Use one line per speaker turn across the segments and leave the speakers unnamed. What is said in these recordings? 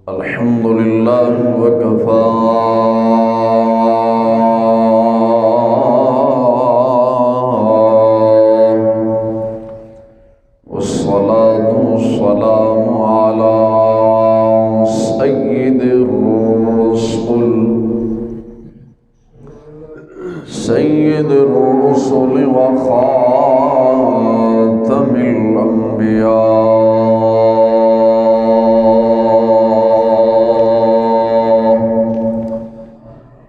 الحمد لله وكفى والصلاة والسلام على سيد الرسل وخاتم الأنبياء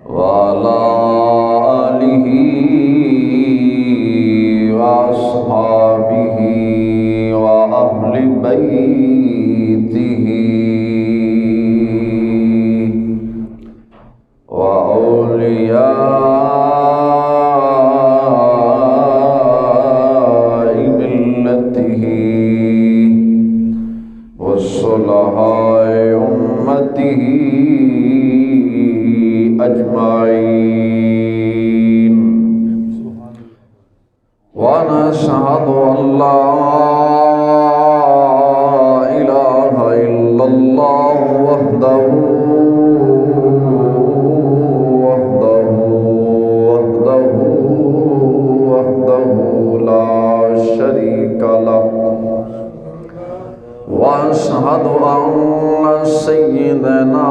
وعلى آله وأصحابه وأهل بيته وأولياء ملته وصلحاء أمته أجمعين ونشهد أن لا إله إلا الله وحده لا شريك له وأشهد أن سيدنا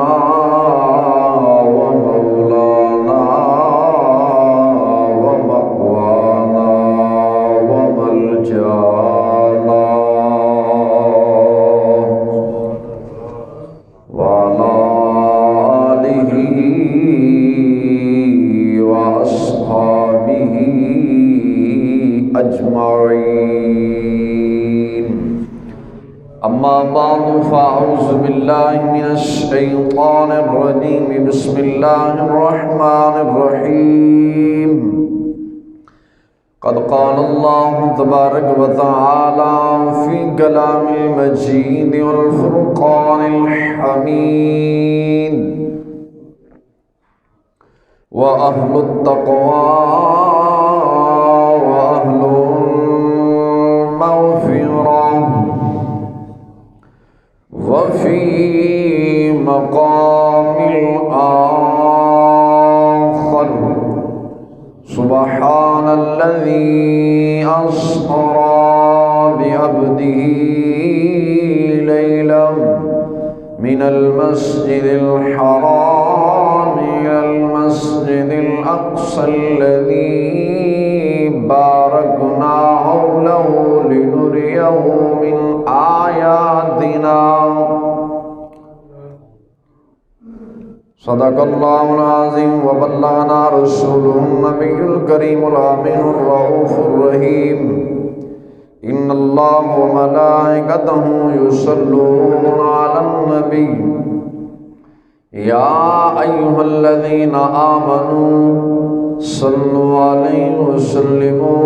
ومولانا ومأوانا وملجأنا وعلى آله وأصحابه أجمعين أما بعد فأعوذ بالله من الشيطان الرجيم بسم الله الرحمن الرحيم قد قال الله تبارك وتعالى في كلام المجيد والفرقان الحميد وأهل التقوى وأهل المغفرة وفي مقام الآخر سبحان الذي أسرى بعبده ليلا من المسجد الحرام إلى المسجد الأقصى الذي باركنا حوله لنريه من آياتنا صدق الله العظيم وبلغنا رسوله النبي الكريم الأمين الرؤوف الرحيم إن الله وملائكته يصلون على النبي يا أيها الذين آمنوا صلوا عليه وسلموا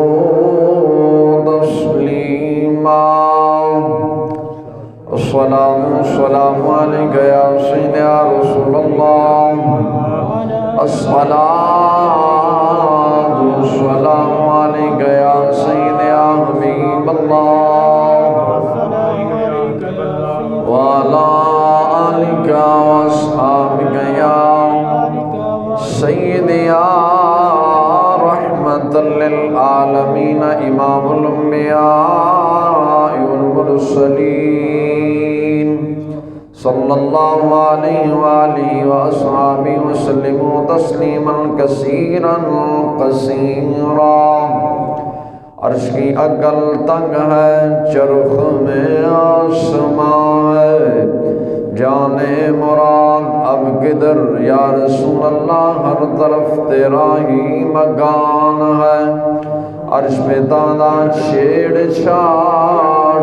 تسليما الصلاة والسلام عليك يا سيدي يا رسول الله الصلاة والسلام عليك يا سيدي يا حبيب الله وعلى آلك وأصحابك يا سيدي يا رحمة للعالمين إمام الأنبياء والمرسلين صلى الله عليه وآله وأصحابه وسلم تسليما كثيرا كثيرا عرش کی عقل تنگ ہے چرخ میں آسمان ہے جان مراد اب کدھر یا رسول اللہ ہر طرف تیرا ہی مکان ہے عرش پہ تانا چھیڑ چھاڑ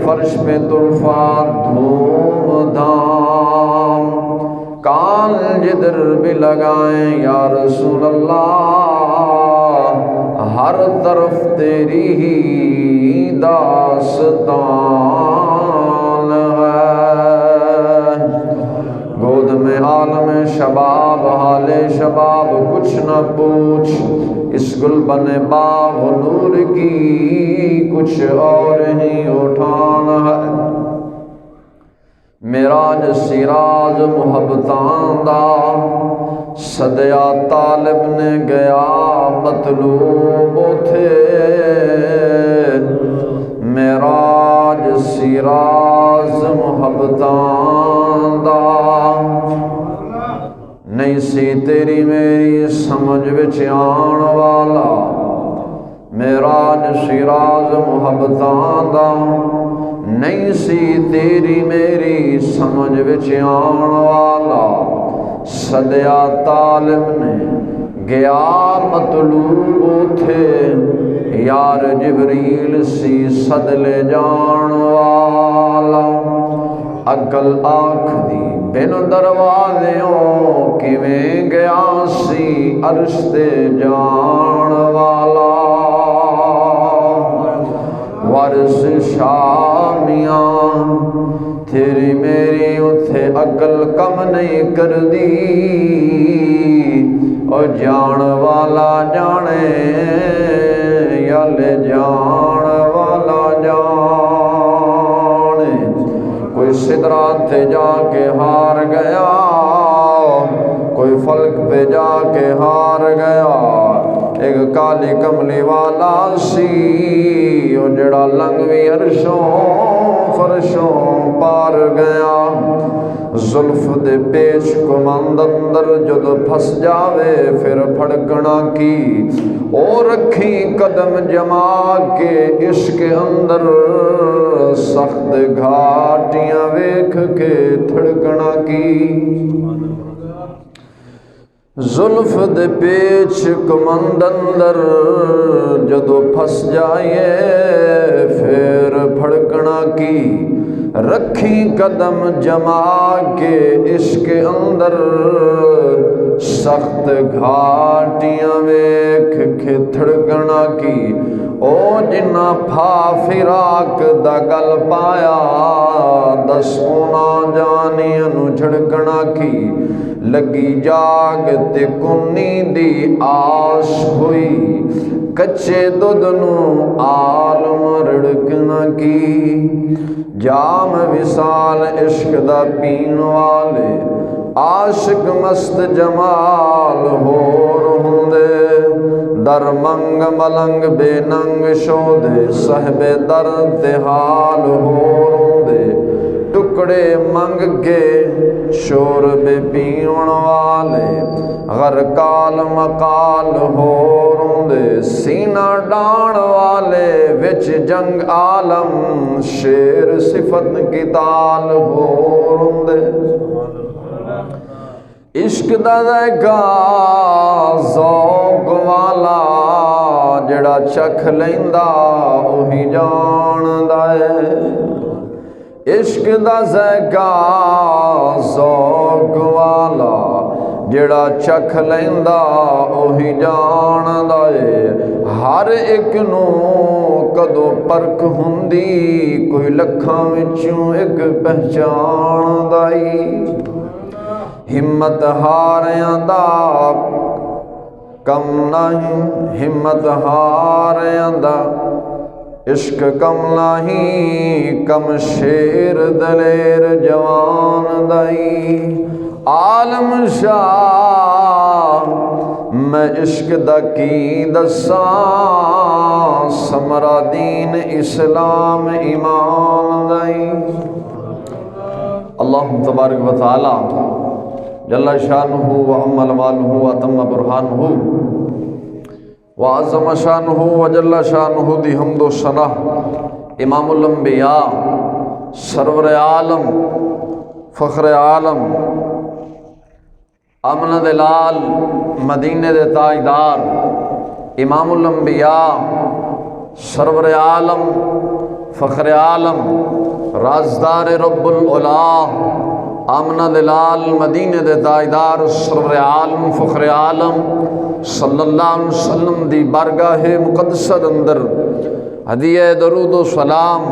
فرش پہ طرفات دھوم دھام کان جدھر بھی لگائیں یا رسول اللہ ہر طرف تیری ہی داستان ہے گود میں عالم شباب حال شباب کچھ نہ پوچھ اس گلبن باغ نور کی کچھ اور ہی اٹھان ہے معراج سراج محبتاں دا صدیا طالب نے گیا مطلوب تھے معراج سراج محبتاں دا نہیں سی تیری میری سمجھ وچ آن والا معراج سراج محبتاں دا نہیں سی تیری میری سمجھ وچ آن والا صدیا طالب نے گیا مطلوب تھے یار جبریل سی صد لے جان والا عقل آنکھ دی بن دروازیوں کیویں گیا سی عرش تے جان والا وارث شامیاں تیری میری اتھے عقل کم نہیں کر دی اور جان والا جانے یا لے جان والا جانے کوئی سدرات تے جا کے ہار گیا کوئی فلک پہ جا کے ہار گیا ایک کالی کملی والا سی او جڑا لنگوی عرشوں فرشوں پار گیا زلف دے پیش کمند اندر جد پھس جاوے پھر پھڑکنا کی او رکھی قدم جما کے عشق اندر سخت گھاٹیاں ویکھ کے تھڑکنا کی زلف دے پیچ کمند اندر جدو پھس جائے پھر پھڑکنا کی رکھی قدم جما کے عشق اندر سخت گھاٹیاں ویکھ کے تھڑکنا کی او جنہ پھا فراق دا گل پایا دس اونا جانی انو جھڑکنا کی لگی جاگ تے کنی دی آش ہوئی کچے دودھ نو عالم رڑکنا کی جام وصال عشق دا پین والے عاشق مست جمال ہور ہوندے در منگ ملنگ بے ننگ شودے صحب در تحال ہور ہوندے ٹکڑے منگ کے شور بے پیون والے غرقال مقال ہوروں دے سینہ ڈان والے وچ جنگ عالم شیر صفت کی تال ہوروں دے عشق دا ذائقہ ذوق والا جڑا چکھ لیندا اوہی جاندا ہے عشق دا ذائقہ ذوق والا جڑا چکھ لیندا اوہی جاندا ہے ہر ایک نو کدو پرکھ ہوندی کوئی لکھاں وچوں ایک پہچاندا ہے ہمت ہاریاں دا کم نہیں ہمت ہاریاں دا عشق کم نہیں کم شیر دلیر جوان دائی عالم شاہ میں عشق دا کی دساں سمرا دین اسلام ایمان دائی اللہ تبارک و تعالی جل شانہ و عمل مالہ و اتم برہانہ وعظم شانہ وجل شانہ دی حمد و ثنا امام الانبیاء سرور عالم فخر عالم امن دلال مدینہ دے تاجدار امام الانبیاء سرور عالم فخر عالم رازدار رب العلا آمنہ دلال مدینہ دے تاجدار سرور عالم فخر عالم صلی اللہ علیہ وسلم دی بارگاہ مقدسہ اندر ہدیہ درود و سلام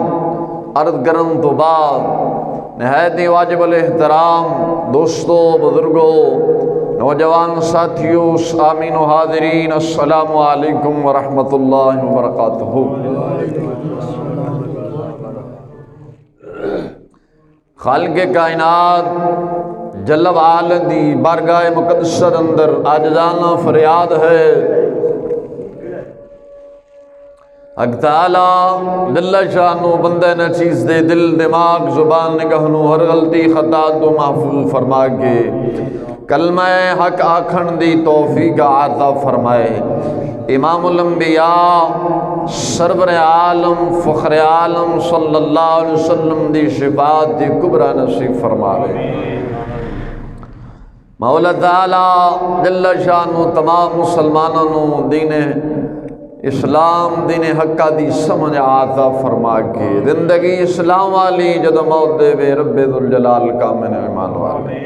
عرض کرن تو بعد نہایت واجب الاحترام دوستو بزرگو نوجوان ساتھیو سامعین و حاضرین السلام علیکم ورحمۃ اللہ وبرکاتہ خالق کائنات جل وعلا دی بارگاہ مقدسہ اندر عاجزانہ فریاد ہے، حق تعالی جل شانو بندے نے چیز دے دل دماغ زبان نگاہ نو ہر غلطی خطا تو محفوظ فرما کے کلمہ حق آکھن دی توفیق عطا فرمائے۔ امام الانبیاء سرور عالم فخر عالم صلی اللہ علیہ وسلم دی شفاعت دی کبریٰ نصیب فرمائے۔ مولا تعالی جل شانو تمام مسلمانوں دین اسلام دین حقہ دی سمجھ عطا فرما کے زندگی اسلام والی جدو موت دے بے رب ذوالجلال کامل ایمان والے۔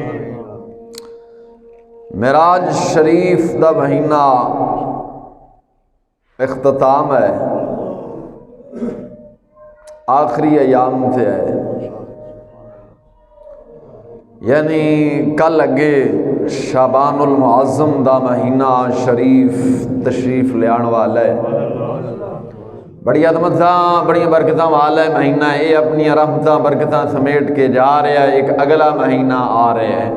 معراج شریف دا مہینہ اختتام ہے، آخری ایام تھے ہے، یعنی کل اگے شعبان المعظم دا مہینہ شریف تشریف لے آن والا ہے۔ بڑی عظمتاں بڑی برکتاں والا ہے مہینہ، یہ اپنی رحمتاں برکتاں سمیٹ کے جا رہا ہے۔ ایک اگلا مہینہ آ رہے ہیں،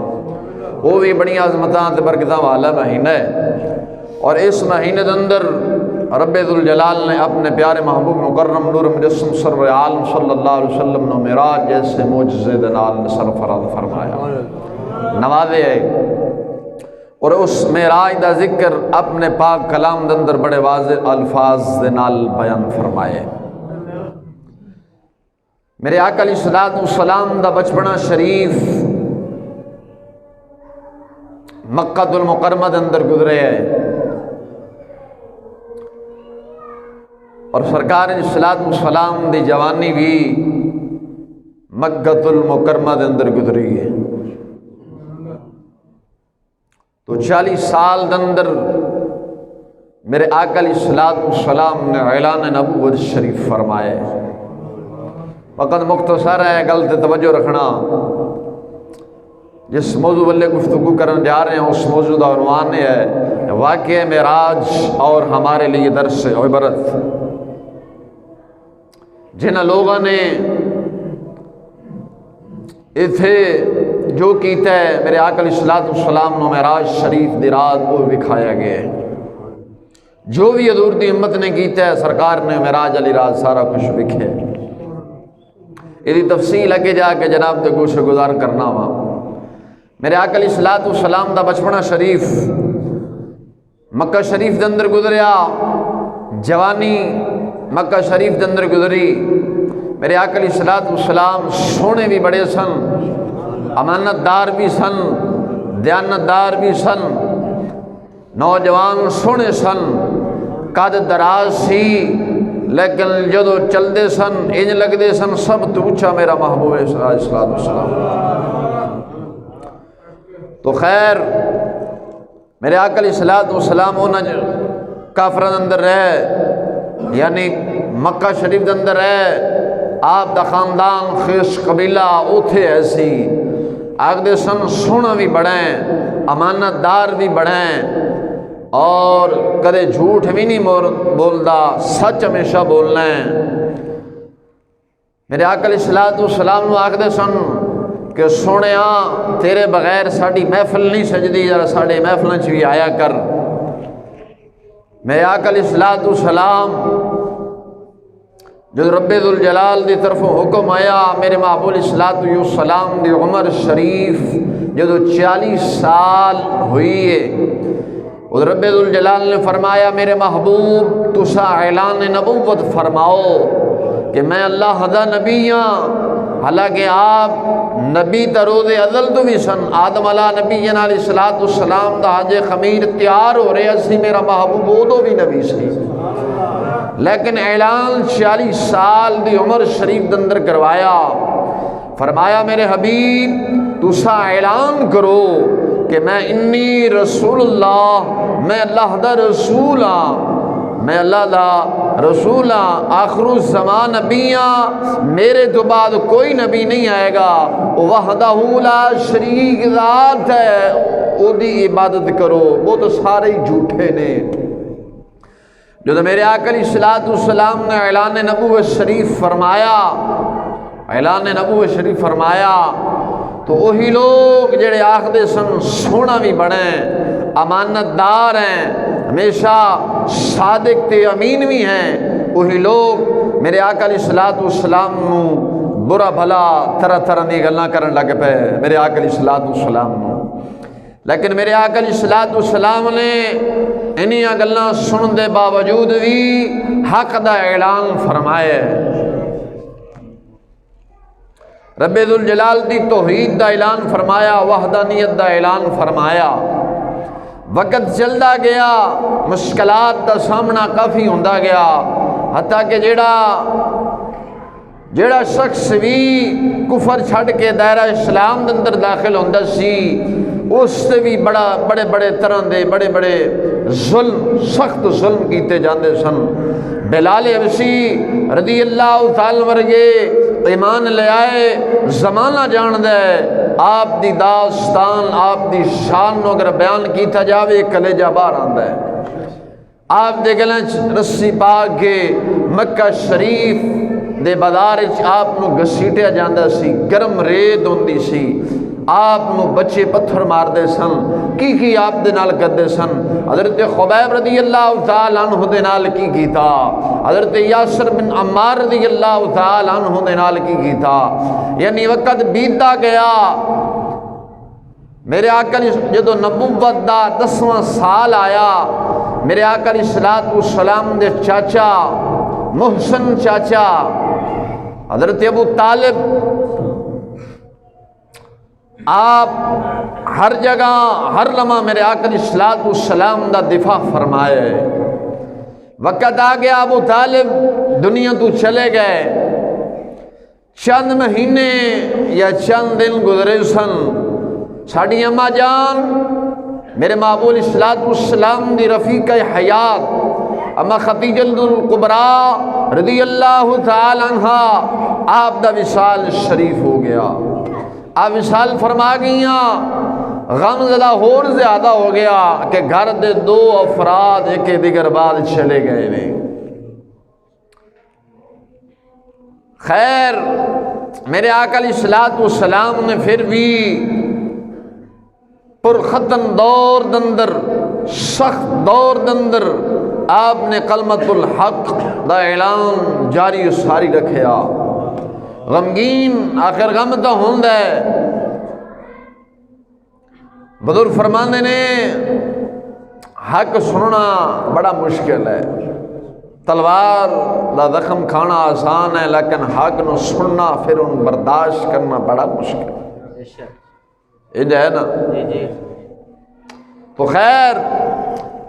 وہ بھی بڑی عظمتاں تے برکتاں والا مہینہ ہے، اور اس مہینے کے اندر رب ذوالجلال نے اپنے پیارے محبوب مکرم نور مجسم سرور عالم صلی اللہ علیہ وسلم نے معراج جیسے معجزے دے نال سرفراز فرمایا، نوازے ہے، اور اس معراج دا ذکر اپنے پاک کلام دے اندر بڑے واضح الفاظ دے نال بیان فرمائے۔ میرے آقا علیہ الصلوۃ والسلام دا بچپنا شریف مکہ المکرمہ دے اندر گزرے ہے، اور سرکار علیہ الصلوۃ والسلام دی جوانی بھی مکہ المکرمہ دے اندر گزری ہے۔ تو 40 سال دے اندر میرے آقا علیہ الصلوۃ والسلام نے اعلان نبوت شریف فرمائے۔ وقت مختصر ہے، گل تے توجہ رکھنا۔ جس موضوع والے گفتگو کرنے جا رہے ہیں اس موضوع کا عنوان ہے واقعہ معراج اور ہمارے لیے درس عبرت۔ جن لوگوں نے اتھے جو کیتا ہے میرے آقا علیہ الصلوۃ والسلام نے معراج شریف دی رات کو دکھایا گیا ہے، جو بھی حضور دی امت نے کیتا ہے سرکار نے معراج علی رات سارا کچھ لکھے۔ یہ تفصیل اگے جا کے جناب تے گوش گزار کرنا وا۔ میرے آقا علیہ الصلوۃ والسلام دا بچپنا شریف مکہ شریف دے اندر گزریا، جوانی مکہ شریف دے اندر گزری۔ میرے آقا علیہ الصلوۃ والسلام سونے بھی بڑے سن، امانت دار بھی سن، دیانت دار بھی سن، نوجوان سونے سن، قد دراز سی، لیکن جدو چلتے سن انج لگتے سن سب تو اونچا میرا محبوب علیہ الصلوۃ والسلام۔ تو خیر میرے آقا علیہ الصلوۃ والسلام انہاں کافراں اندر رہے، یعنی مکہ شریف دے اندر رہے، آپ دا خاندان خیش قبیلہ اوتھے ایسی آگدے سن سونا بھی بڑھیں، امانت دار بھی بڑھیں، اور کدے جھوٹ بھی نہیں بولدا، سچ ہمیشہ بولنا ہے۔ میرے آقا علیہ الصلوۃ والسلام آگدے سن کہ سونیا تیرے بغیر ساڑی محفل نہیں سجدی، ذرا ساڑے محفلیں چ بھی آیا کر۔ میرے آقا علیہ الصلوۃ والسلام جو رب ذوالجلال دی طرف حکم آیا، میرے محبوب علیہ الصلوۃ والسلام دی عمر شریف جدو 40 سال ہوئی ہے، اور رب ذوالجلال نے فرمایا میرے محبوب تسا اعلان نبوت فرماؤ کہ میں اللہ دا نبی ہاں۔ حالانکہ آپ نبی تروز ازل تو بھی سن، آدم علیہ نبی علیہ الصلوۃ والسلام دا حج خمیر تیار ہو رہے اسی میرا محبوب ادو بھی نبی سی، لیکن اعلان 40 سال دی عمر شریف دندر کروایا۔ فرمایا میرے حبیب تسا اعلان کرو کہ میں انی رسول اللہ، میں اللہ دا رسول ہاں، میں اللہ دا رسول ہاں، آخر الزمان نبی ہاں، میرے تو بعد کوئی نبی نہیں آئے گا، وحدہ لا شریک ذات ہے، او دی عبادت کرو۔ وہ تو سارے ہی جھوٹے نے۔ جو میرے آقا علیہ الصلوۃ والسلام نے اعلان نبوت شریف فرمایا، اعلان نبوت شریف فرمایا تو وہی لوگ جڑے آخدے سن سونا بھی بنے امانت دار ہیں ہمیشہ صادق تے امین بھی ہیں، وہی لوگ میرے آقا علیہ الصلوۃ والسلام نو برا بھلا طرح طرح دی گلاں کرن لگ پے میرے آقا علیہ الصلوۃ والسلام نو، لیکن میرے آقا علیہ الصلوۃ والسلام نے انہیاں گلاں سنن دے باوجود بھی حق دا اعلان فرمایا، رب ذوالجلال دی توحید دا اعلان فرمایا، وحدانیت دا اعلان فرمایا۔ وقت چلدا گیا، مشکلات دا سامنا کافی ہوندا گیا، حتیٰ کہ جیڑا شخص بھی کفر چھڑ کے دائرہ اسلام دے اندر داخل ہوندا سی اس سے بھی بڑے بڑے طرح دے بڑے ظلم، سخت ظلم کیتے جاندے سن۔ بلال حبشی رضی اللہ تعالی ورگے ایمان لے آئے، زمانہ جان دے آپ دی داستان، آپ دی شان نو اگر بیان کیتا جاوے کلیجہ باہر آندا ہے۔ آپ دے گلیں رسی پا کے مکہ شریف دے بازار آپ نو گھسیٹیا جاندا سی، گرم ریت ہوندی سی، آپ نو بچے پتھر مار دے سن، کی آپ دے نال کردے سن۔ حضرت خبیب رضی اللہ تعالی عنہ دے نال کی کیتا، حضرت یاسر بن عمار رضی اللہ تعالی عنہ دے نال کی کیتا، یعنی وقت بیتا گیا۔ میرے آقا جدو نبوت دا 10واں سال آیا، میرے آقا علیہ الصلوۃ والسلام دے چاچا محسن چاچا حضرت ابو طالب، آپ ہر جگہ ہر لمحہ میرے آقا علیہ الصلوۃ والسلام دا دفاع فرمائے۔ وقت آ گیا ابو طالب دنیا تو چلے گئے، چند مہینے یا چند دن گزرے سن، ساڑی اماں جان میرے محبوب علیہ الصلوۃ والسلام دی رفیقہ حیات اما خدیجہ الکبریٰ رضی اللہ تعالی عنہ آپ دا وصال شریف ہو گیا، آپ وصال فرما گئیاں، غم زدہ اور زیادہ ہو گیا کہ گھر دے 2 افراد ایک دیگر بعد چلے گئے نے۔ خیر میرے آقا علیہ الصلوۃ والسلام نے پھر بھی پرختن دور دندر، سخت دور دندر آپ نے کلمت الحق دا اعلان جاری و ساری رکھیا۔ غمگین آخر غم تو ہوندا ہے، بزرگ فرماندے نے حق سننا بڑا مشکل ہے، تلوار دا زخم کھانا آسان ہے لیکن حق نو سننا پھر ان برداشت کرنا بڑا مشکل ہے، یہ ہے نا۔ تو خیر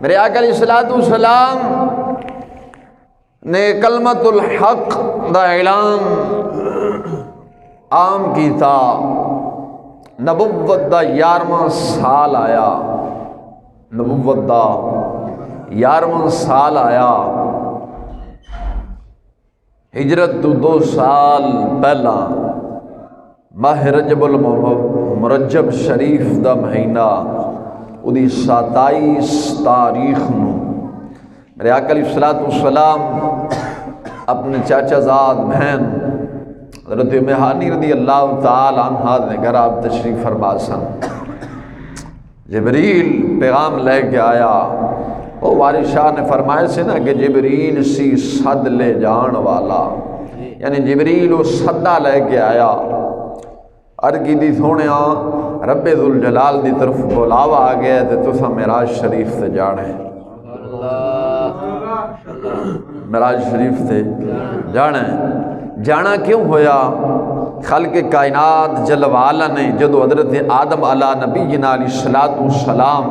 میرے آقا علیہ الصلوۃ والسلام نے کلمت الحق دا اعلان عام کیتا، نبوت دا 11واں سال آیا، نبوت دا 11واں سال آیا، ہجرت تو 2 سال پہلا ماہ رجب المرجب شریف دا مہینہ ادھی 27 تاریخ نو میرے آقا علیہ الصلوۃ والسلام اپنے چاچا زاد بہن حضرت ام ہانی رضی اللہ تعالی عنہ نے گھر آپ تشریف فرما سن۔ جبریل پیغام لے کے آیا، وہ وارث شاہ نے فرمایا سے نا کہ جبریل سی صد لے جان والا، یعنی جبریل وہ صدہ لے کے آیا، ارگی دی سونیا رب ذوالجلال دی طرف بلاوا آ گیا تے تسا معراج شریف سے جانے، معراج شریف سے جانا کیوں ہویا؟ خلق کائنات جل وعلا نے جدو حضرت آدم علیہ نبینا علیہ الصلوۃ والسلام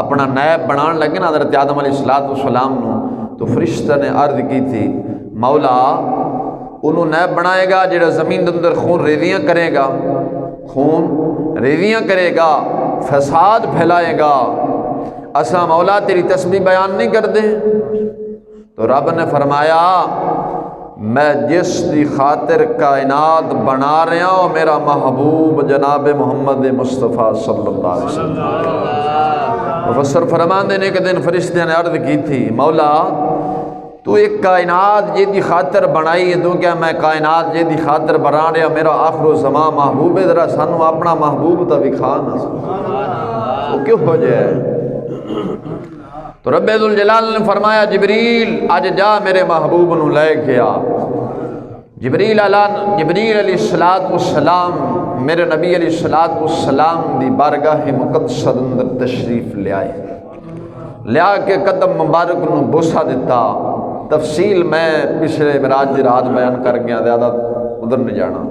اپنا نائب بنان لگے نا حضرت آدم علیہ الصلوۃ والسلام نو، تو فرشتہ نے عرض کی تھی مولا انہوں نائب بنائے گا جڑا زمین دے اندر خون ریزیاں کرے گا، خون ریزیاں کرے گا، فساد پھیلائے گا، اسا مولا تیری تسبیح بیان نہیں کر دیں؟ تو رب نے فرمایا میں جس دی خاطر کائنات بنا رہا ہوں میرا محبوب جناب محمد مصطفیٰ صلی اللہ علیہ وسلم۔ مفسر فرمان دینے کے دن فرشتے نے عرض کی تھی مولا تو ایک کائنات جے دی خاطر بنائی ہے، تو کیا میں کائنات جے دی خاطر بنا رہا میرا آخر و زمان محبوب ہے، ذرا سانو اپنا محبوب تا وکھا نا، وہ کیوں ہو جائے؟ تو رب ذوالجلال نے فرمایا جبریل آج جا میرے محبوب نو لے کے آ۔ جبریل علیہ السلام میرے نبی علیہ السلام دی بارگاہ مقدس اندر تشریف لے آئے، لیا کے قدم مبارک نو بوسہ دیتا۔ تفصیل میں پچھلے معراج دی رات بیان کر گیا، زیادہ ادھر نہیں جانا۔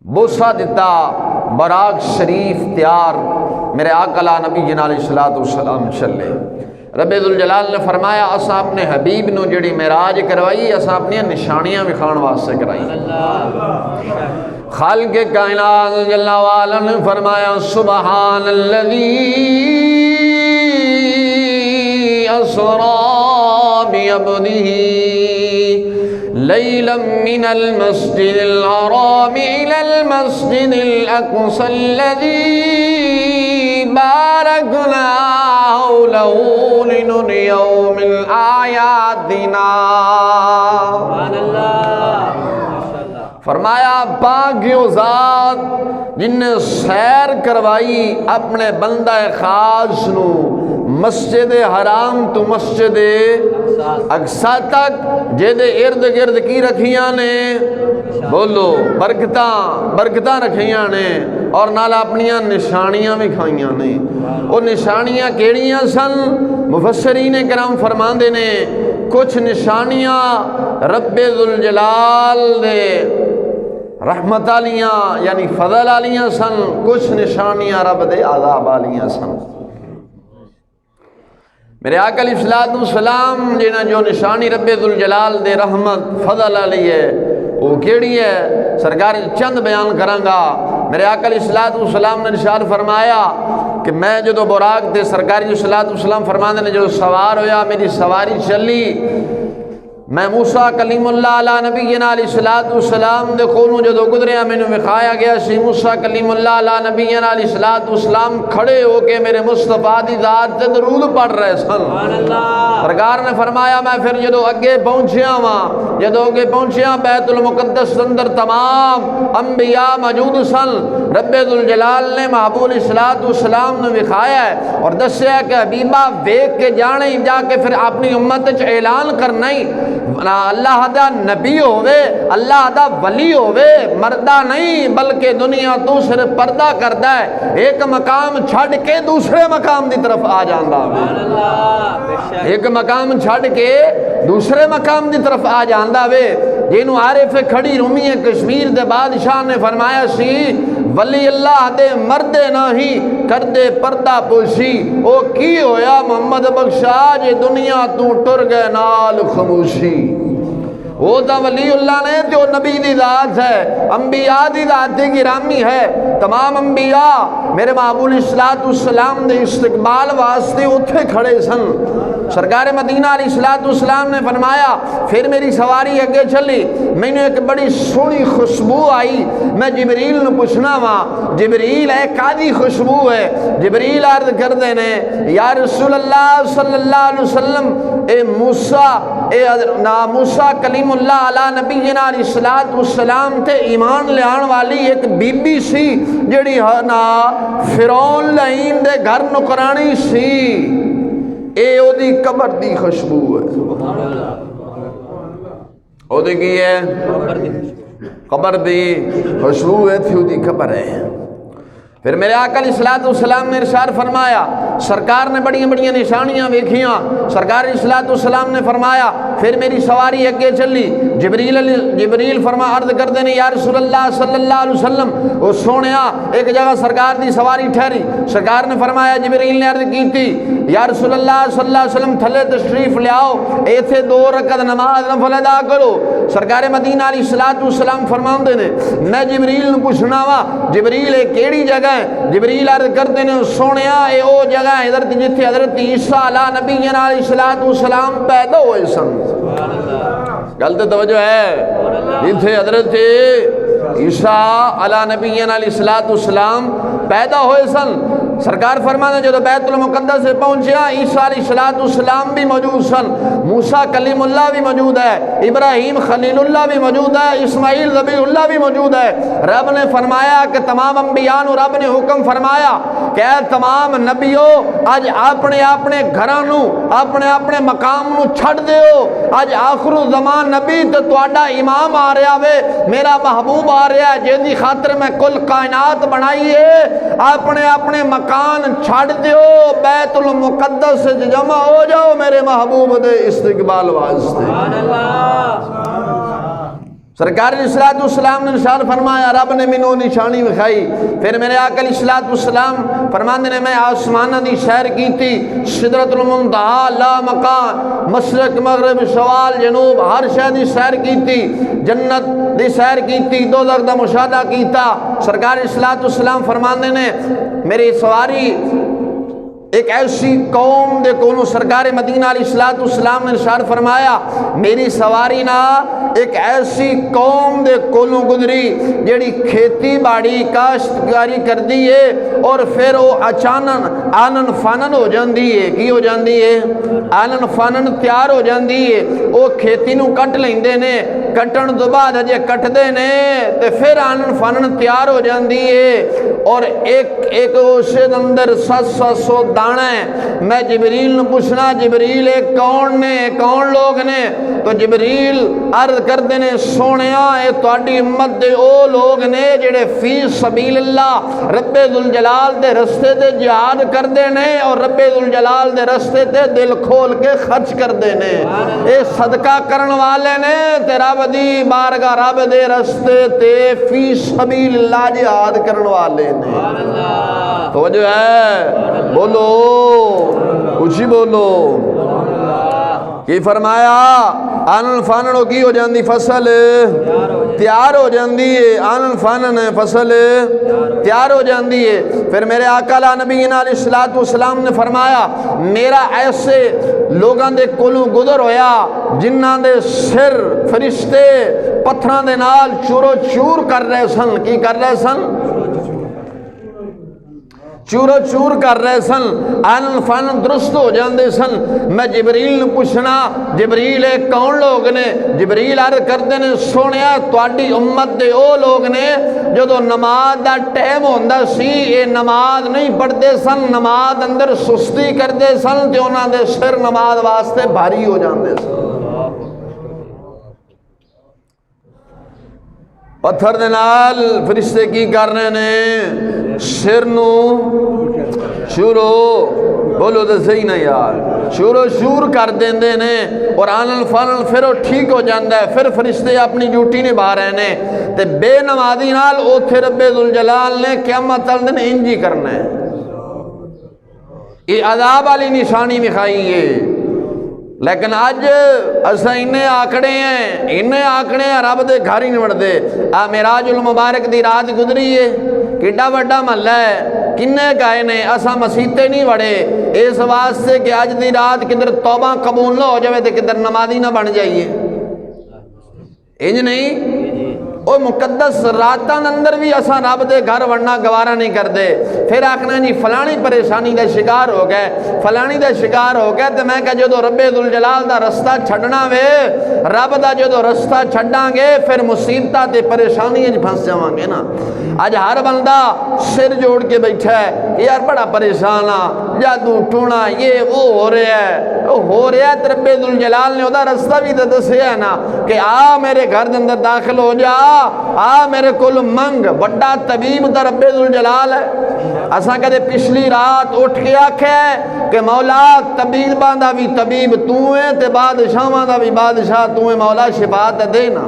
بوسہ دیتا، براق شریف تیار، میرے آقا نبی جناب علیہ السلام چلے۔ رب ذوالجلال نے فرمایا اساں اپنے حبیب نو جڑی معراج کروائی، اساں اپنی نشانیاں وکھاؤن واسطے کرائی۔ خالق کائنات جل وعلا نے فرمایا سبحان الذی اسری بعبده لیلا من المسجد الحرام الى المسجد الاقصى الذي باركنا حوله لنريه من آیاتنا۔ فرمایا پاک وہ ذات جن نے سیر کروائی اپنے بندہ خاص نو مسجد حرام تو مسجد اقصی تک، جے دے ارد گرد کی رکھیاں نے، بولو برکتاں رکھیاں نے، اور نال اپنیاں نشانیاں بھی کھائیاں نے۔ وہ نشانیاں کیڑیاں سن؟ مفسرین کرام فرماندے نے کچھ نشانیاں رب ذوالجلال دے رحمت آلیاں یعنی فضل آلیاں سن، کچھ نشانیاں رب دے عذاب آلیاں سن۔ میرے آقا علیہ السلام جنہاں جو نشانی رب ذوالجلال دے رحمت فضل علی ہے وہ کیڑی ہے؟ سرکار چند بیان کرانگا۔ میرے آقا علیہ السلام نے ارشاد فرمایا کہ میں جدو براق تے سرکار علیہ السلام فرماندے نے جو سوار ہویا، میری سواری چلی، میں موسیٰ کلیم اللہ علیہ نبینا علیہ السلام دے کولوں جدو گزریا میں نے وکھایا گیا سی موسیٰ کلیم اللہ علیہ نبینا علیہ السلام کھڑے ہو کے میرے مصطفیٰ دی ذات تے درود پڑھ رہے سن۔ سرکار نے فرمایا میں پھر جدو اگے پہنچیا بیت المقدس اندر تمام انبیاء موجود سن، رب ذوالجلال نے محبوب علیہ السلام نے وکھایا ہے اور دسیا کہ حبیبہ ویکھ کے جانے جا کے پھر اپنی امت وچ اعلان کرنا ہی اللہ دا نبی ہوئے، اللہ دا ولی ہوئے، مردہ نہیں بلکہ دنیا تو صرف پردہ کردہ ہے، ایک مقام چھڑ کے دوسرے مقام دی طرف آ جاندہ ہے، ایک مقام چھڑ کے دوسرے مقام دی طرف آ جاندہ ہے۔ جنہوں عارف کھڑی رومی کشمیر دے بادشاہ نے فرمایا سی ولی اللہ دے مردے نہیں کردے پردہ پوشی، او کی ہویا محمد بخشا جے دنیا تو ٹر گئے نال خاموشی۔ وہ تا ولی اللہ نے جو نبی دی ذات ہے، انبیاء دی ذات گرامی ہے، تمام انبیاء میرے محبوب علیہ السلام دے استقبال واسطے اتھے کھڑے سن۔ سرکار مدینہ علیہ السلام نے فرمایا پھر میری سواری اگے چلی، میں نے ایک بڑی سونی خوشبو آئی، میں جبریل نے پوچھنا وہاں جبریل ہے کادی خوشبو ہے؟ جبریل عرض کر دینے یا رسول اللہ صلی اللہ علیہ وسلم اے موسیٰ کلیم اللہ علیہ نبی جنا علیہ السلام تے ایمان لے آن والی ایک بی بی سی جڑی نا فرعون لعین دے گھر نکرانی سی، اے او دی قبر دی خوشبو ہے۔ او دی کی ہے؟ قبر دی خوشبو ہے تھی او دی قبر ہے۔ پھر میرے آقا علیہ السلام نے ارشاد فرمایا، سرکار نے بڑی بڑی نشانیاں دیکھیاں، سرکار علیہ السلام نے فرمایا پھر میری سواری اگے چلی، جبریل فرما عرض کر دینے یا رسول اللہ صلی اللہ علیہ وسلم وہ سونیا ایک جگہ سرکار دی سواری ٹھہری، سرکار نے فرمایا جبریل نے عرض کی تھی یا رسول اللہ صلی اللہ علیہ وسلم تھلے تشریف لے آؤ، ایتھے 2 رکعت نماز نفل ادا کرو۔ سرکار مدینہ علیہ السلام فرمان دینے میں جبریل نے پوچھنا وا جبریل کیڑی جگہ ہے؟ جبریل عرض کرتے ہیں سونیا اے او جگہ ہے حضرت جتھے حضرت عیسیٰ علیہ نبی علیہ السلام پیدا ہوئے سن۔ غلط توجہ ہے، جتھے حضرت عیسیٰ علی نبینا علیہ السلام پیدا ہوئے سن. سرکار فرمانے جب بیت المقدس سے پہنچیا عیسیٰ علیہ السلام بھی موجود سن, موسیٰ کلیم اللہ بھی موجود ہے, ابراہیم خلیل اللہ بھی موجود ہے, اسماعیل ذبیح اللہ بھی موجود ہے. رب نے فرمایا کہ تمام انبیاء نو رب نے حکم فرمایا کہ اے تمام نبیو اج اپنے اپنے گھراں نو اپنے اپنے مقام نو چھڑ دیو. اج آخر الزمان نبی تے تہاڈا امام آ رہا وے, میرا محبوب آ رہا ہے جن دی خاطر میں کل کائنات بنائی ہے. اپنے اپنے مکان چھڑ دیو, بیت المقدس سے جمع ہو جاؤ میرے محبوب دے استقبال واسطے. سبحان اللہ. سرکار علیہ السلام نے ارشاد فرمایا رب نے مینوں نشانی دکھائی. پھر میرے آقا علیہ السلام فرماندے نے میں آسماناں دی سیر کیتی, سدرۃ المنتہا لا مکان مشرق مغرب شمال جنوب ہر شے دی سیر کیتی, جنت دی سیر کیتی, دوزخ دا مشاہدہ کیتا. سرکار علیہ السلام فرماندے نے میری سواری ایک ایسی قوم دے کولوں سرکار مدینہ علیہ السلام نے ارشاد فرمایا میری سواری نہ ایک ایسی قوم دے کولوں گزری جیڑی کھیتی باڑی کاشتکاری کردی ہے اور پھر وہ اچانک آنن فانن ہو جاندی ہے. کی ہو جاندی ہے؟ آنن فانن تیار ہو جاندی ہے. وہ کھیتی نو کٹ لیندے نے, کٹن تو بعد اجے کٹدے نے تے پھر آنن فانن تیار ہو جاندی ہے. اور ایک اس اندر 700 دانا ہے. میں جبریل نے پوچھنا جبریل کون نے, کون لوگ نے؟ تو جبریل عرض کردے نے سونیا اے تہاڈی امت دے او لوگ نے جڑے فی سبیل اللہ رب ذوالجلال دے رستے تے جہاد کردے نے اور رب ذوالجلال دے رستے تے دل کھول کے خرچ کردے نے. اے صدقہ کرن والے نے تے رب دی بارگاہ رب دے رستے تے فی سبیل اللہ جہاد کرن والے نے. تو جو ہے بولو کچھ بولو. کی فرمایا آنن فانن کی ہو جاندی فصل تیار ہو جاندی ہے, آنن فانن فصل تیار ہو جاندی ہے. پھر میرے آقا نبینا علیہ السلام نے فرمایا میرا ایسے لوگاں دے کولوں گزر ہویا جنہاں دے سر فرشتے پتھراں دے نال چورو چور کر رہے سن. کی کر رہے سن؟ چورو چور کر رہے سن, آنن فانن درست ہو جاندے سن. میں جبریل نے پوچھنا جبریل کون لوگ نے؟ جبریل عرض کردے نے سونیا تہاڈی امت دے او لوگ نے جدو نماز دا ٹائم ہوندا سی اے نماز نہیں پڑھدے سن, نماز اندر سستی کردے سن تے انہاں دے سر نماز واسطے بھاری ہو جاندے سن. پتھر دے نال فرشتے کی کر رہے نے سر نو شورو بولو تو صحیح نہ یار شورو شور کر دیندے نے اور آنن فانن پھر وہ ٹھیک ہو جاندہ ہے. پھر فرشتے اپنی ڈیوٹی نبھا رہے نے تے بے نمازی نال اوتھے رب ذوالجلال نے قیامت والے دن انجی کرنا ہے. یہ عذاب والی نشانی دکھائی ہے. لیکن اج اساں انہیں آکڑے ہیں رب دے گھر ہی نہیں وڑدے. آ معراج المبارک دی رات گزری ہے, کیڈا بڑا محلہ ہے, کنے گئے نے, اساں مسیتے نہیں وڑے اس واسطے کہ اج دی رات کدھر توبہ قبول نہ ہو جائے تے کدھر نمازی نہ بن جائیے. انج نہیں او مقدس راتاں اندر بھی اساں رب دے گھر وڑنا گوارا نہیں کردے. پھر آکھنا جی فلانی پریشانی دا شکار ہو گئے فلانی دا شکار ہو گئے تے میں کہ جدو رب ذوالجلال دا رستہ چھڈنا وے رب دا جدو رستہ چھڈاں گے پھر مصیبتاں تے پریشانیاں پھنس جاواں گے نا. اج ہر بندہ سر جوڑ کے بیٹھا ہے یار بڑا پریشان ہاں جادو ٹونا یہ وہ ہو رہا ہے تے رب ذوالجلال نے دا رستہ بھی تے دسیا ہے نا کہ آ میرے گھر دے اندر داخل ہو جا, آ میرے کول منگ. بڑا طبیب دا رب ذوالجلال ہے. اساں کدے پچھلی رات اٹھ کے آکھیا کہ مولا طبیباں دا بھی طبیب تو ہے تے بادشاہاں دا بھی بادشاہ تو ہے, مولا شفا تے دے نا.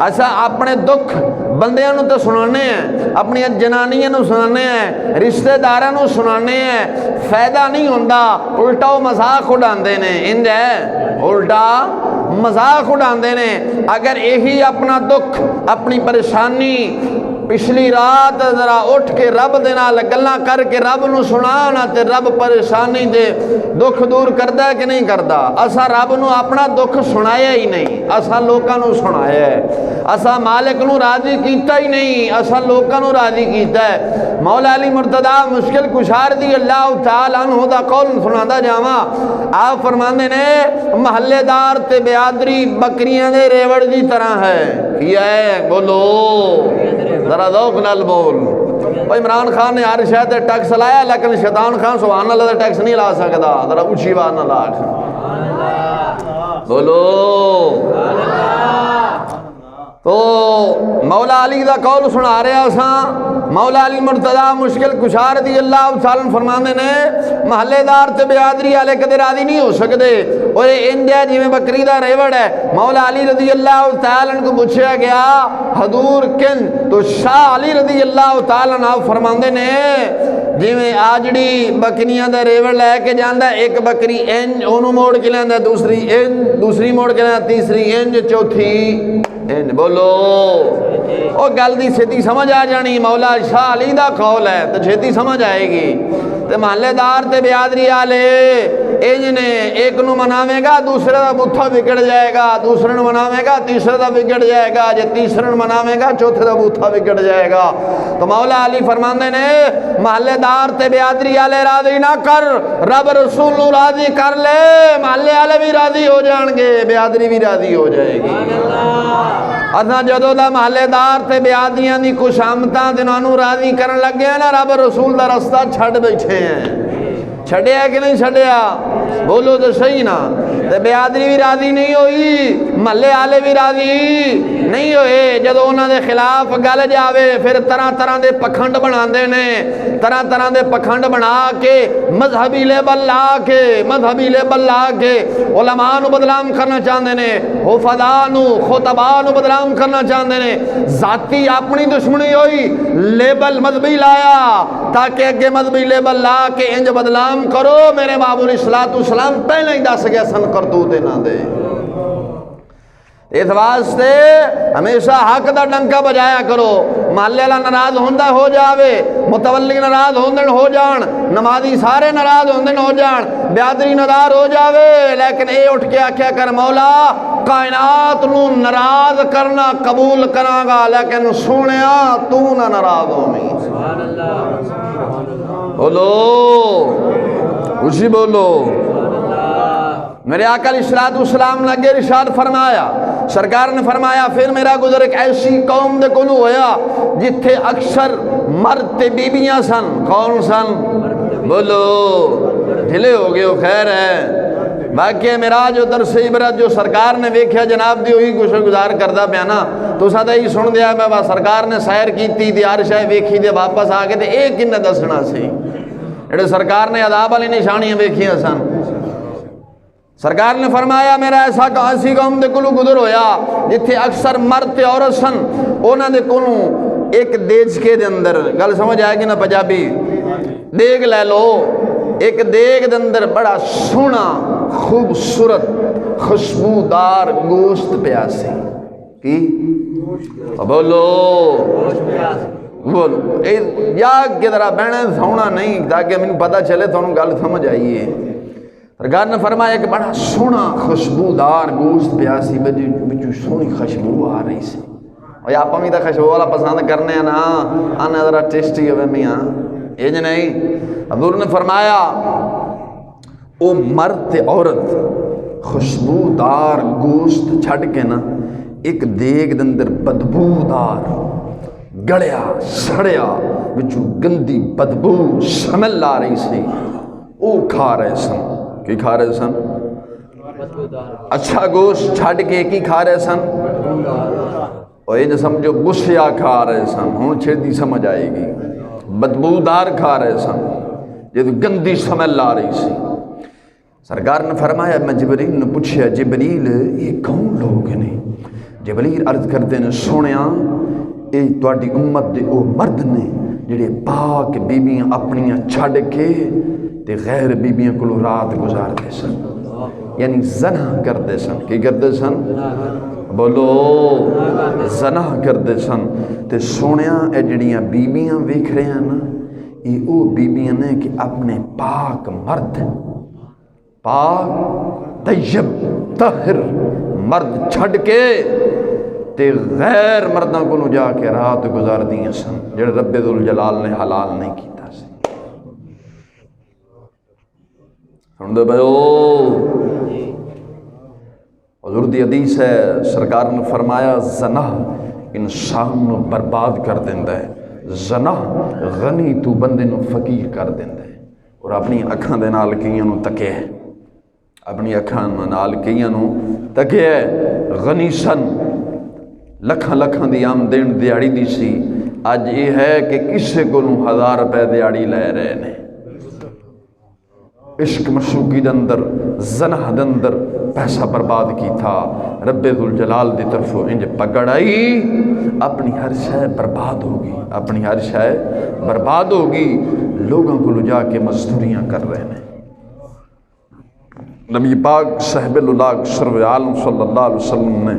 اساں اپنے دکھ بندیاں نو تے سنانے ہیں, اپنی جنانیاں نو سنانے ہیں, رشتہ داراں نو سنانے ہیں, فائدہ نہیں ہوندا, الٹا وہ مذاق اڑاندے نے. انج ہے الٹا مذاق اڑاندے نے. اگر یہی اپنا دکھ اپنی پریشانی پچھلی رات ذرا اٹھ کے رب دے نال گلاں کر کے رب نو سنانا تے رب پریشانی دے دکھ دور کردا ہے کہ نہیں کردا؟ اسا رب نو اپنا دکھ سنایا ہی نہیں، اسا لوکاں نو سنایا ہے۔ اسا مالک نو راضی کیتا ہی نہیں، اسا لوکاں نو راضی کیتا ہے۔ مولا علی مرتضیٰ مشکل کشار دی اللہ تعالی عنہ دا قول سنادا جاواں، آپ فرماندے نے محلے دار تے بیادری بکریاں دے ریوڑ دی طرح ہے۔ کیا ہے؟ بولو ذرا ذوق نال بول۔ بھائی عمران خان نے ہر شے تے ٹیکس لایا، لیکن شیطان خان سبحان اللہ دا ٹیکس نہیں لا سکدا۔ ذرا اونچی آواز نال آکھ بولو۔ تو مولا علی دا قول سنا رہے ہاں، مولا علی مرتضیٰ مشکل کشار دی اللہ تعالیٰ فرماندے نے محلے دار تے بیادری والے کدے راضی نہیں ہو سکتے، اور انڈیا جی میں بکری دا ریوڑ ہے۔ مولا علی رضی اللہ تعالیٰ کو پوچھا گیا حضور کن؟ تو شاہ علی رضی اللہ تعالیٰ آپ فرماندے نے جی میں آجڑی بکریاں دا ریوڑ لے کے جاندہ، ایک بکری انج انہوں موڑ کے لیندہ، دوسری انج دوسری موڑ کے لیندہ، تیسری انج چوتھی انج۔ بولو او گل دی چھتی سمجھ آ جانی، مولا شاہ علی دا قول ہے تو چھتی سمجھ آئے گی۔ تے محلے دار تے بیادری آلے انج نے ایک نو مناوے گا دوسرے دا بوتھا بگڑ جائے گا، دوسرے نو مناوے گا تیسرے دا بگڑ جائے گا، جے تیسرے نو مناوے گا چوتھے دا بوتھا بگڑ جائے گا۔ تو مولا علی فرماندے نے محلے دار تے بیادری آلے راضی نہ کر، رب رسول نو راضی کر لے، محلے آلے بھی راضی ہو جان گے، بیادری بھی راضی ہو جائے گی۔ اتنا جدو دا محلے دار تے بیادریاں دی خوشامتاں دنانو راضی کرن لگے ہیں نا، رب رسول دا رستہ چھڑ بیٹھے ہیں۔ چھڑیا کہ نہیں چھڑیا؟ بولو تو صحیح نا۔ تے بیادری بھی راضی نہیں ہوئی، محلے آلے بھی راضی نہیں ہوئے۔ جدو انہاں دے خلاف گل جاوے پھر طرح طرح دے پکھنڈ بنا دے نے، طرح طرح دے پکھنڈ بنا کے مذہبی لیبل لا کے علماء نو بدنام کرنا چاہتے نے، حفظاء نو خطباء نو بدنام کرنا چاہتے نے۔ ذاتی اپنی دشمنی ہوئی، لیبل مذہبی لایا تاکہ اگے مذہبی لیبل لا کے انج بدنام کرو۔ میرے بابو علیہ السلام پہلے ہی دس گیا سن کرتوت نہ دے۔ اس واسطے ہمیشہ حق دا ڈنکا بجایا کرو۔ محلے والا ناراض ہوندہ ہو جاوے، متولی ناراض ہوندن ہو جان، نمازی سارے ناراض ہوندن ہو جان، بیادری ناراض ہو جاوے، لیکن اے اٹھ کے آکھیا کر مولا کائنات نو ناراض کرنا قبول کراں گا، لیکن سونیا تو نہ ناراض ہوویں۔ بولو اسی بولو۔ میرے آقا علیہ السلام نے اگے ارشاد فرمایا، سرکار نے فرمایا پھر میرا گزر ایک ایسی قوم دے کولوں ہویا جتھے اکثر مرد تے بیبیاں سن۔ کون سن؟ بولو ڈھلے ہو گئے ہو، خیر ہے۔ باقی میرا جو درس عبرت جو سرکار نے ویکھیا جناب دی وہی گزر گزار کردا پیا نا، تو سادہ ہی سن دیا میں سرکار نے سیر کیتی تے ہر شے ویکھی تے واپس آ کے تے اے کنے دسنا سی جڑے سرکار نے عذاب والی نشانیاں ویکھیاں سن۔ سرکار نے فرمایا میرا ایسی قوم دے کولوں گزر ہویا جتھے اکثر مرد تے عورت سن، انہاں دے کولوں ایک دیچکے دے اندر، گل سمجھ آئے گی نا پنجابی، دیگ لے لو، ایک دیگ دے اندر بڑا سونا خوبصورت خوشبودار گوشت پیا سی۔ کی؟ بولو بولو یا کدھرا بہنے سونا نہیں تاکہ مجھے پتہ چلے تو گل سمجھ آئیے۔ سرکار نے فرمایا کہ بڑا سونا خوشبودار گوشت پیا سی، بچو سونی خوشبو آ رہی سی۔ اور آپ بھی تو خوشبو والا پسند کرنے ہیں نا، آنا ذرا ٹیسٹی ہوئے میاں، یہ جو نہیں۔ حضور نے فرمایا او مرد تے عورت خوشبودار گوشت چھڑ کے نا ایک دیگ دندر بدبودار گڑیا سڑیا بچو گندی بدبو شمل آ رہی سی، او کھا رہے سن۔ کی کھا رہے سن؟ اچھا گوشت چھڑ کے کی کھا رہے سن؟ اور یہ جو سمجھو بسیا کھا رہے سن، ہون چھڑی سمجھ آئے گی، بدبودار کھا رہے سن، یہ تو گندی سمل آ رہی سی۔ سرکار نے فرمایا میں جبریل نے پوچھا جبریل یہ کون لوگ ہیں؟ جبریل عرض کرتے ہیں سونیا اے تواڈی امت دے او مرد نے جڑے پاک بیبیاں اپنیاں چھڑ کے تے غیر بیبیاں کو رات گزارتے سن، یعنی زنا کرتے سن۔ کی کرتے سن؟ بولو زنا کردے سن تے سونیاں اے جڑیاں بیبیاں ویکھ رہے ہیں نا یہ او بیبیاں نے کہ اپنے پاک مرد پاک طیب طاہر مرد چھڑ کے تے غیر مرداں کو جا کے رات گزار دیاں سن جڑے رب ذوالجلال نے حلال نہیں کیتا سی سن دے بھائیو حضور دی حدیث ہے سرکار نے فرمایا زنا انسان نو برباد کر دیندا ہے زنا غنی تو بندے نو فقیر کر دیندا ہے اور اپنی اکھاں دے نال کئیاں نو تکے ہے اپنی اکھاں نال کئیاں نو تکے ہے غنی سن لکھاں لکھاں دی آمدن دیہڑی دی سی اج یہ ہے کہ کسے کو 1000 روپے دیہڑی لے رہے نے عشق مشوقی دے اندر زنا دے اندر پیسہ برباد کی تھا رب ذوالجلال دی طرفوں انج پکڑ آئی اپنی ہر شے برباد ہوگی اپنی ہر شے برباد ہوگی لوگوں کو جا کے مزدوریاں کر رہے ہیں نبی پاک صاحب اللہ سرور عالم صلی اللہ علیہ وسلم نے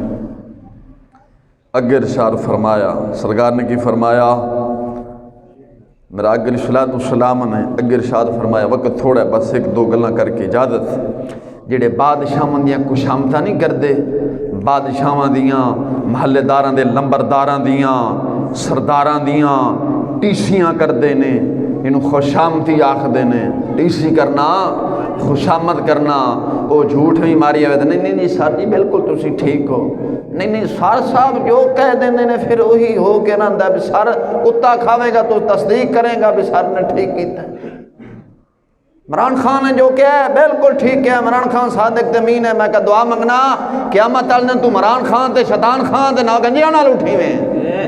اگر ارشاد فرمایا سرکار نے کی فرمایا میرا اگر صلاۃ والسلام نے اگر ارشاد فرمایا وقت تھوڑا ہے بس ایک دو گلاں کر کے اجازت جڑے بادشاہاں دیاں کشامتاں نہیں کردے بادشاہاں دیاں محلے داراں دے لمبرداراں دیاں سرداراں دیاں ٹیسیاں کردے نے انہوں خوشامتی آخدے نے ٹیسی کرنا خوشامت کرنا وہ جھوٹ نہیں ماری ہوئے نہیں نہیں نہیں سر جی بالکل تسی ٹھیک ہو نہیں نہیں سر صاحب جو کہہ دینے نے پھر وہی ہو کے نہ بھی سر کتا کھاوے گا تو تصدیق کرے گا بھی سر نے ٹھیک کیتا ہے عمران خان نے جو کیا ہے بالکل ٹھیک ہے عمران خان صادق تمین ہے میں کہ دعا منگنا قیامت تل نے تو عمران خان تے شیطان خان تے ناگنجیاں نال اٹھی ہوئے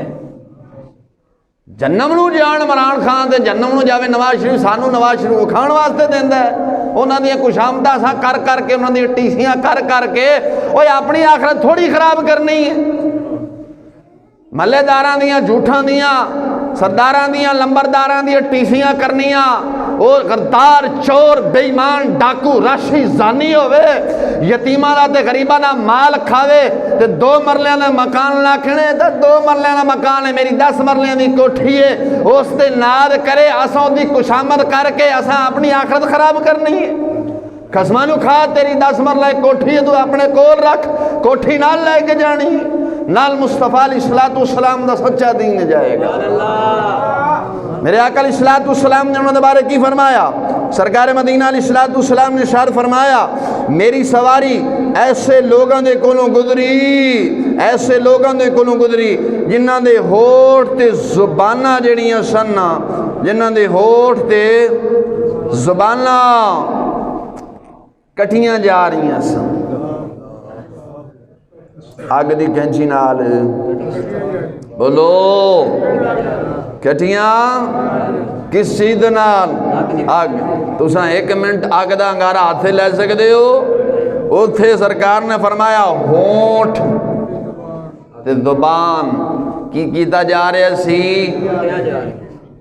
جنم نو جان عمران خان تے جنم نو جاوے نواز شریف سانو نواز شریف کھان واسطے دیندا ہے انہاں دی کشامتاں سا کر کر کے انہاں دی ٹیسیاں کر کر کے اوے اپنی آخرت تھوڑی خراب کرنی ہے محلے داراں دیاں جھوٹاں دیاں سرداراں دیاں لمبرداراں دیاں ٹیسیاں کرنیاں اور غدار چور بے ایمان ڈاکو راشی زانی ہوئے یتیماں دا تے غریباں دا مال کھاوے تے 2 مرلیاں دا مکان لاکھنے تے 2 مرلیاں دا مکان ہے میری 10 مرلیاں دی کوٹھی ہے اس تے ناد کرے اساں دی کشامت کر کے اساں اپنی آخرت خراب کرنی ہے قسمانو کھا تیری 10 مرلہ کوٹھی ہے تو اپنے کول رکھ کوٹھی نال لے کے جانی نال مصطفیٰ علیہ السلام دا سچا دین جائے گا میرے آقا علیہ السلام نے انہوں نے بارے کی فرمایا سرکار مدینہ علیہ السلام نے اشارہ فرمایا میری سواری ایسے لوگوں دے کولوں گزری جنہاں دے ہوٹھ تے زباناں جڑیاں سن جنہاں دے ہوٹھ تے زباناں کٹیاں جا رہی ہیں سن آگ دی کینچی نال بولو کٹیاں کس چیز نال آگ تساں 1 منٹ آگ دا انگارہ ہاتھے لے سکتے ہو اتھے سرکار نے فرمایا ہونٹ تے زبان کی کیتا جا رہے سی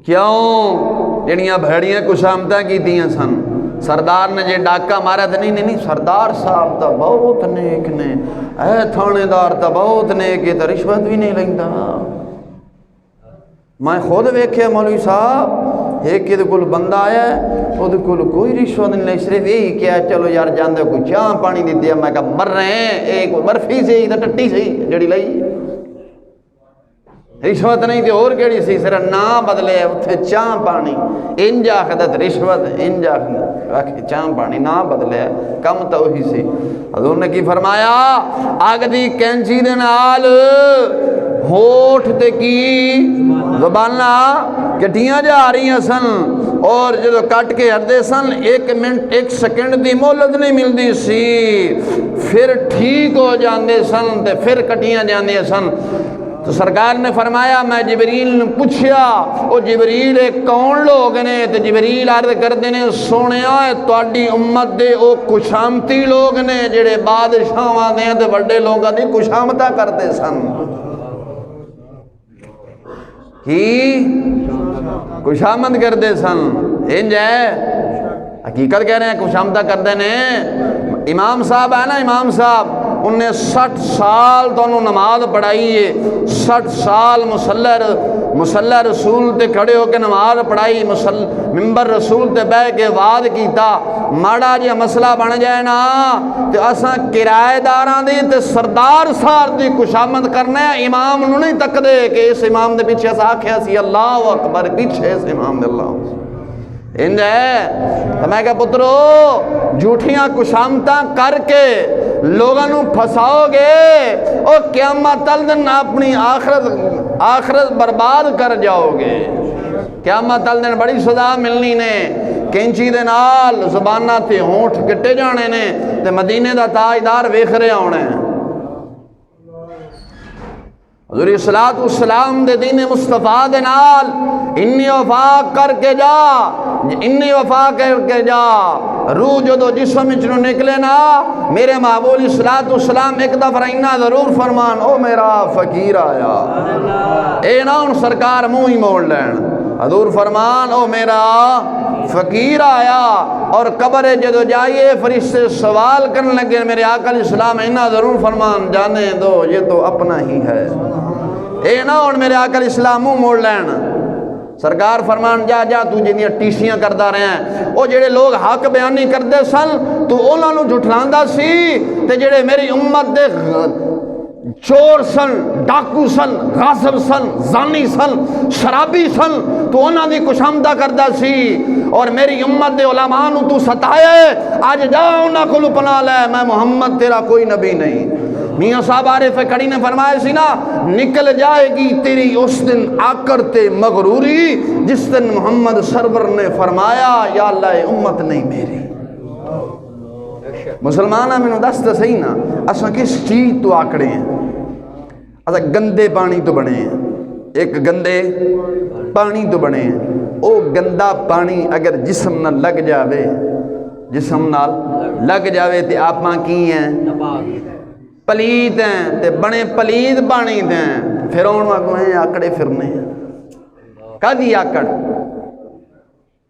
کیوں جڑیاں بھڑیاں کشامتاں کیتیاں سن سردار نے جے ڈاکہ مارا تھا نہیں سردار صاحب تا بہت نیک نے اے تھانے دار تا بہت نیک ہے تا رشوت بھی نہیں لگتا میں خود ویکھے مولوی صاحب ایک دے کول بندہ آیا ہے وہ دے کول کوئی رشوت نہیں لگی صرف یہی کیا چلو یار جاندے کوئی چاہ پانی دی دیا میں کہا مر رہے ہیں ایک برفی سے تا ٹٹی سے جڑی لئی رشوت نہیں تھی اور کیڑی سی صرف نام بدلے اتھے چاہ پانی انجا خدت رشوت انجا چاہ پانی نام بدلے کم تو ہی سی حضور نے کی فرمایا آگ دی کینچی دے نال ہوٹھ تے کی زبانہ کٹیاں جا رہی ہیں سن اور جو کٹ کے ہردے سن 1 منٹ 1 سیکنڈ دی مہلت نہیں ملدی سی پھر ٹھیک ہو جاندے سن تے پھر کٹیاں جاندے سن تو سرکار نے فرمایا میں جبریل نے پوچھیا او جبریل کون لوگ نے تو جبریل عرض کردے نے سونیا تواڈی امت دے او کشامتی لوگ نے جڑے بادشاہاں دے تے بڑے لوگاں دی کشامتاں کردے سن کی کشامت کردے سن انج ہے حقیقت کہہ رہے ہیں کشامتاں کردے نے امام صاحب ہے نا امام صاحب انہیں 60 سال تو انہوں نماز پڑھائی ہے، 60 سال مسلح رسول تے کھڑے ہو کے نماز پڑھائی، ممبر رسول تے بیٹھ کے وعد کیتا، ماڑا جی مسئلہ بن جائے نا تو اساں کرایہ داراں دی تے سردار صاحب دی خوشامد کرنا ہے، امام نو نہیں تک دے کہ اس امام دے پیچھے اسا آکھیا سی اللہ اکبر، پیچھے اس امام دے اللہ انج ہے۔ تو میں کہا پترو جھوٹیاں کشامتاں کر کے لوگوں نو پھساؤ گے اور قیامت تل دن اپنی آخرت برباد کر جاؤ گے، قیامت تل دن بڑی سزا ملنی نے، کینچی دے نال زبانہ تے ہونٹ کٹے جانے نے تے مدینے دا تاجدار ویکھ رہے ہونے۔ حضور صلاۃ والسلام دے دین مصطفیٰ دے نال انی وفا کر کے جا، روح جدو جسم وچوں نکلے نا میرے محبوب صلاۃ والسلام ایک دفعہ اینا ضرور فرمان او میرا فقیر آیا، اے نہ ہن سرکار منہ ہی موڑ لین، حضور فرمان او میرا فقیر آیا، اور قبر جدو جائیے فرشتے سوال کرنے لگے میرے آقا علیہ السلام اینا ضرور فرمان جانے دو یہ تو اپنا ہی ہے، اے نہ ہن میرے آقا علیہ السلام منہ موڑ لین، سرکار فرمان جا تو جنیاں ٹیشیاں کردا رہے ہیں، او جڑے لوگ حق بیانی کردے سن تو انہاں نو جھٹلاندا سی تے جڑے میری امت دے چور سن، ڈاکو سن، غاصب سن، زانی سن، شرابی سن تو انہاں دی کشامدہ کردا سی، اور میری امت دے علماء نو تو ستائے، آج جا انہاں کولو پناہ لے، میں محمد تیرا کوئی نبی نہیں۔ میاں صاحب عارف کڑی نے فرمایا سی نا نکل جائے گی تیری اس دن آکر تے مغروری جس دن محمد سرور نے فرمایا یا اللہ امت نہیں میری۔ مسلمانہ میں نو دست صحیح نا اساں کس چیز تو آکڑے ہیں، اساں گندے پانی تو بنے ہیں، ایک گندے پانی تو بنے ہیں، او گندا پانی اگر جسم نہ لگ جاوے تے آپاں کی ہیں پلیت ہیں تے بنے پلیت پانی دیں، پھر ان آگوں ہیں آکڑے پھرنے ہیں، کدی آکڑ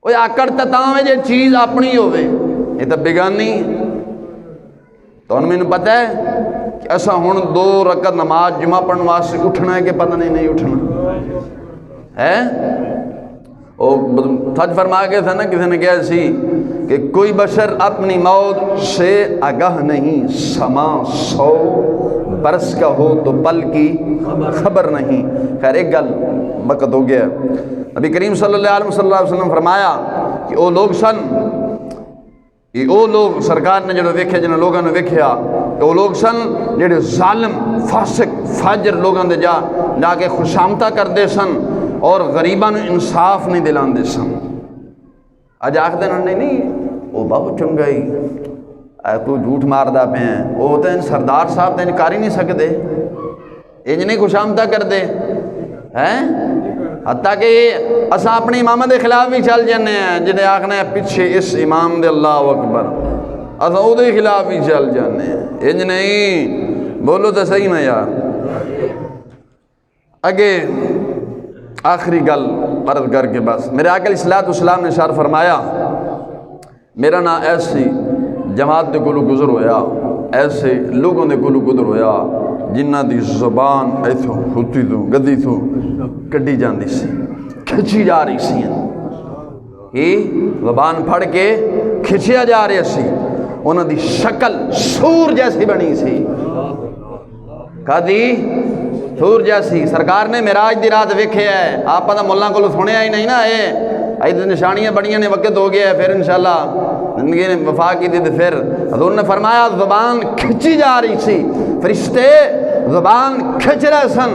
وہ آکڑ تتاں میں جو چیز اپنی ہوئے یہ تو بگانی، تو ان میں پتہ ہے کہ ایسا ہون 2 رکعت نماز جمعہ پڑھنے واسطے اٹھنا ہے کہ پتہ نہیں اٹھنا ہے۔ سچ فرما کے تھا نا کسی نے کہا سی کہ کوئی بشر اپنی موت سے آگاہ نہیں، سما 100 برس کا ہو تو پل کی خبر نہیں۔ خیر ایک گل وقت ہو گیا، نبی کریم صلی اللہ علیہ وسلم فرمایا کہ او لوگ سن، او لوگ سرکار نے جڑو ویکھے جنہوں لوگوں نے ویکھیا کہ وہ لوگ سن جڑے ظالم فاسق فاجر لوگوں دے جا کے خوشامتہ کر دے سن اور غریباں نو انصاف نہیں دلان دے سن۔ اج آکھ دے نہیں وہ بہت چنگائی تو جھوٹ مار دا پہ ہیں، وہ تو ان سردار صاحب تو انکار ہی نہیں سکتے، انج نہیں خوشامتہ کر دے ہیں، حتیٰ کہ اساں اپنی امام دے خلاف بھی چل جانے ہیں، جنہیں آکھنے ہیں پیچھے اس امام دے اللہ اکبر، اساں او دے خلاف بھی چل جانے ہیں، انج نہیں، بولو تو صحیح نا یار۔ اگے آخری گل عرض کر کے بس، میرے آقا علیہ السلام نے ارشاد فرمایا میرا نا ایسی جماعت دے کولو گزر ہویا، ایسے لوگوں دے کولو گزر ہویا جنہ دی زبان ایتھو ہوتی تو گدی تو کڈی جاندی سی، کھچی جا رہی سی، زبان پھڑ کے کھچیا جا رہی سی، انہوں دی شکل سور جیسی بنی سی، کدی سور جیسی۔ سرکار نے معراج دی رات ویکھیا ہے، آپ پتہ مولا کو سنیا ہی نہیں نا، یہ نشانیاں بڑیاں نے وقت ہو گیا ہے، پھر انشاءاللہ زندگی نے وفا کی تھی، پھر حضور نے فرمایا زبان کھچی جا رہی سی، فرشتے زبان کھچ رہے سن،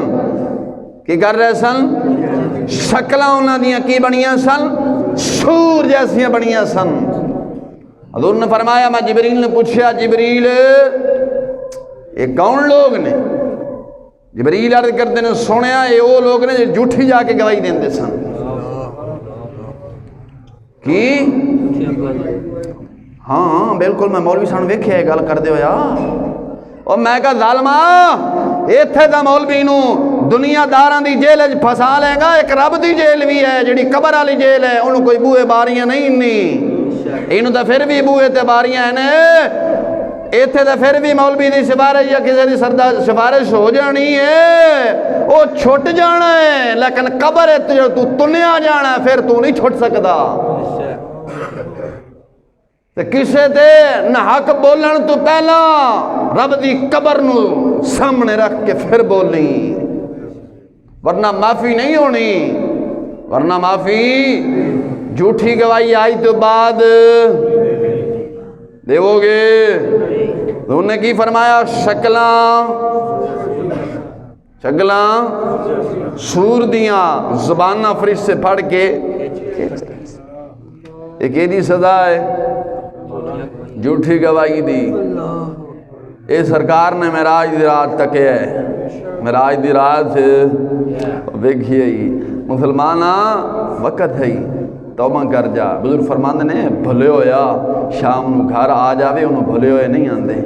کی کر رہے سن، شکلاں انہاں دیاں کی بنیاں سن، سور جیسیاں بنیاں سن۔ حضور نے فرمایا میں جبریل نے پوچھا جبریل یہ کون لوگ نے؟ جبریل عرض کرتے نے سنیا یہ وہ لوگ نے جو جھوٹی جا کے گواہی دیندے سن، کی ہاں بالکل میں مولوی سان ویکھیا ہے گل کر دے ہو یار، اور میں کہا ظالمہ ایتھے دا مولوی نو دنیا داراں دی جیل وچ پھسا لے گا، ایک رب دی جیل بھی ہے جڑی قبر والی جیل ہے، انہوں کوئی بوئے باریاں نہیں، انہوں تو پھر بھی بوئے تے باریاں ہیں، ایتھے تے پھر بھی مولوی دی سفارش یا کسی دی سفارش ہو جانی ہے، وہ چھٹ جانا ہے، لیکن قبر ہے جو تو تنیا جانا ہے پھر تو نہیں چھٹ سکدا۔ تے کسے تے نہ حق بولن تو پہلا رب دی قبر نو سامنے رکھ کے پھر بولنی، ورنہ معافی نہیں ہونی، ورنہ معافی جھوٹی گواہی آئی تو بعد دیو گے۔ انہوں نے کی فرمایا؟ شکلاں سور دیاں زبانہ فرشت سے پڑھ کے ایک ایدی سزا ہے جھوٹی گواہی دی۔ اے سرکار نے معراج دی رات تک ہے، معراج دی رات ویکھی ہی مسلمانہ وقت ہے توبہ کر جا۔ بزرگ فرماندے نے بھلے ہویا شام نو گھر آ جاوے انہوں بھلے ہوئے نہیں آندے،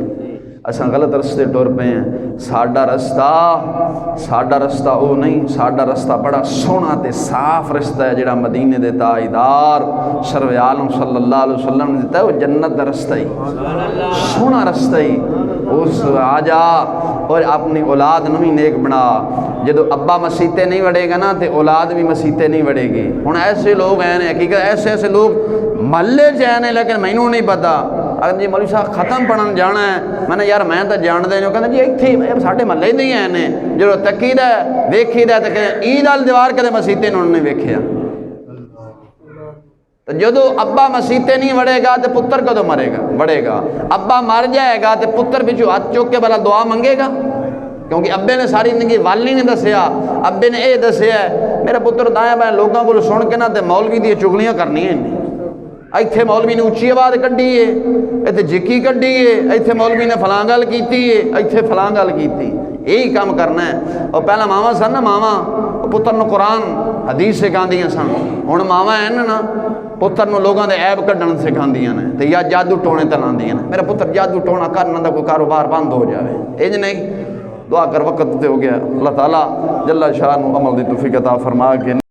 اساں غلط رستے ٹور پے ہیں۔ ساڈا رستہ او نہیں، ساڈا رستہ بڑا سونا تے صاف رستہ ہے جڑا مدینے دے تاجدار سرور عالم صلی اللہ علیہ وسلم نے دیتا ہے، وہ جنت دا رستہ ہی سونا رستہ ہی۔ اس آ جا اور اپنی اولاد نو بھی نیک بنا۔ جدو ابا مسیتے نہیں وڑے گا نا تے اولاد بھی مسیتے نہیں وڑے گی۔ ہن ایسے لوگ ہیں حقیقت ایسے لوگ محلے چ ہیں لیکن مینوں نہیں پتا۔ اگر جی مولوی صاحب ختم پڑھن جانا ہے، میں نے یار میں تو جاندے نہیں، کہتے جی اتنے ساڈے محلے نہیں ہیں، جو تکید ہے ویکھید ہے تو کہ عید وال دیوار کدے مسیتے انہوں نے ویکھیا۔ تو جدو ابا مسیتے نہیں وڑے گا تو پتر کدو وڑے گا؟ ابا مر جائے گا تو پتر پچھو ہاتھ چوک کے بلا دعا منگے گا، کیونکہ ابے نے ساری زندگی والی نہیں دسیا، ابے نے یہ دسیا ہے میرا پتر دائیں بائیں لوگوں کو سن کے نہ تے مولوی دی چگلیاں کرنی ہیں۔ ایتھے مولوی نے اچھی آواز کڈی ہے، ایتھے جکی کڈی ہے، ایتھے مولوی نے فلاں گل کیتی ہے، ایتھے فلاں گل کیتی، یہی کام کرنا ہے۔ اور پہلا ماما سن نا، ماما پتر نو قرآن حدیث سکھاندیاں سن، ہن ماما ہیں نا پتر نو لوگوں دے عیب کڈن سکھاندیاں نے تے یا جادو ٹونے تلاندیاں نے۔ میرا پتر جادو ٹونا کرنا دا کوئی کاروبار بند ہو جاوے، انج نہیں۔ دعا کر وقت تے ہو گیا، اللہ تعالیٰ جل شانہ عمل دی توفیق عطا فرما کے